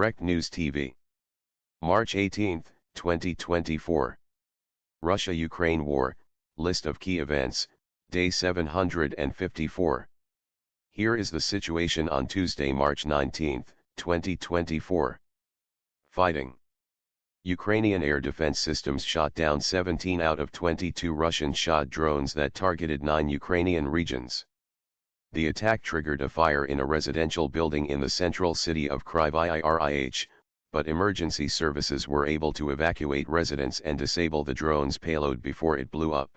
Direct News TV. March 18, 2024. Russia-Ukraine War, List of Key Events, Day 754. Here is the situation on Tuesday, March 19, 2024. Fighting. Ukrainian air defense systems shot down 17 out of 22 Russian-shot drones that targeted 9 Ukrainian regions. The attack triggered a fire in a residential building in the central city of Kryvyi Rih, but emergency services were able to evacuate residents and disable the drone's payload before it blew up.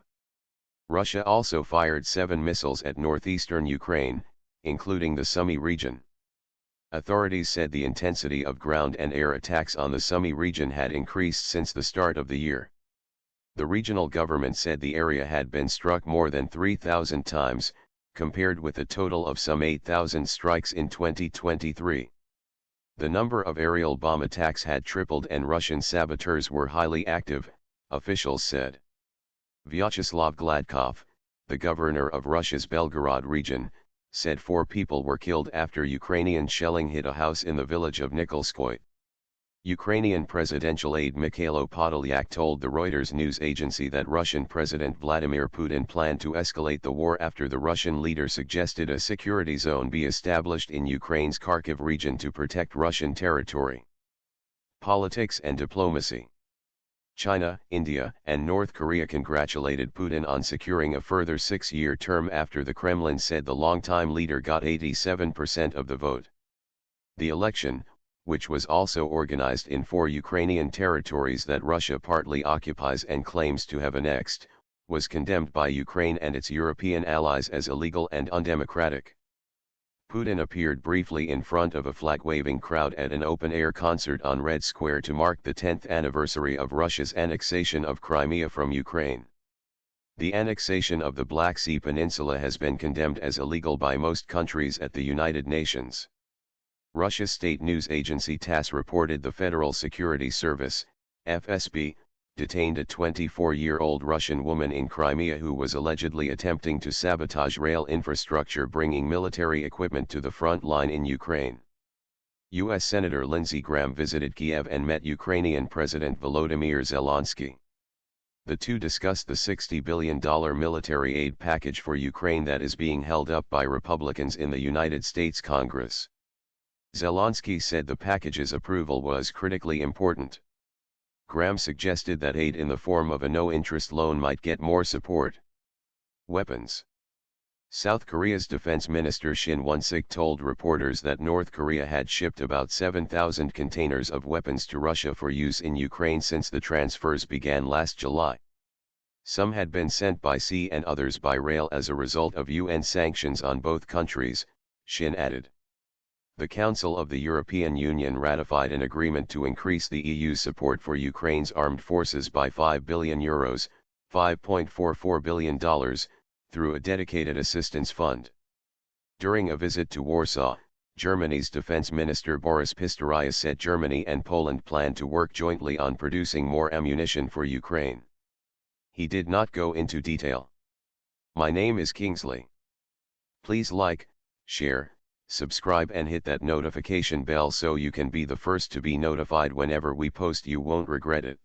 Russia also fired 7 missiles at northeastern Ukraine, including the Sumy region. Authorities said the intensity of ground and air attacks on the Sumy region had increased since the start of the year. The regional government said the area had been struck more than 3,000 times, compared with a total of some 8,000 strikes in 2023. The number of aerial bomb attacks had tripled and Russian saboteurs were highly active, officials said. Vyacheslav Gladkov, the governor of Russia's Belgorod region, said 4 people were killed after Ukrainian shelling hit a house in the village of Nikolskoye. Ukrainian presidential aide Mikhailo Podolyak told the Reuters news agency that Russian President Vladimir Putin planned to escalate the war after the Russian leader suggested a security zone be established in Ukraine's Kharkiv region to protect Russian territory. Politics and diplomacy. China, India, and North Korea congratulated Putin on securing a further 6-year term after the Kremlin said the longtime leader got 87% of the vote. The election, which was also organized in 4 Ukrainian territories that Russia partly occupies and claims to have annexed, was condemned by Ukraine and its European allies as illegal and undemocratic. Putin appeared briefly in front of a flag-waving crowd at an open-air concert on Red Square to mark the 10th anniversary of Russia's annexation of Crimea from Ukraine. The annexation of the Black Sea Peninsula has been condemned as illegal by most countries at the United Nations. Russia's state news agency TASS reported the Federal Security Service, FSB, detained a 24-year-old Russian woman in Crimea who was allegedly attempting to sabotage rail infrastructure bringing military equipment to the front line in Ukraine. U.S. Senator Lindsey Graham visited Kiev and met Ukrainian President Volodymyr Zelensky. The two discussed the $60 billion military aid package for Ukraine that is being held up by Republicans in the United States Congress. Zelensky said the package's approval was critically important. Graham suggested that aid in the form of a no-interest loan might get more support. Weapons. South Korea's defense minister Shin Won-sik told reporters that North Korea had shipped about 7,000 containers of weapons to Russia for use in Ukraine since the transfers began last July. Some had been sent by sea and others by rail as a result of UN sanctions on both countries, Shin added. The Council of the European Union ratified an agreement to increase the EU's support for Ukraine's armed forces by €5 billion, $5.44 billion, through a dedicated assistance fund. During a visit to Warsaw, Germany's defense minister Boris Pistorius said Germany and Poland plan to work jointly on producing more ammunition for Ukraine. He did not go into detail. My name is Kingsley. Please like, share, subscribe and hit that notification bell so you can be the first to be notified whenever we post. You won't regret it.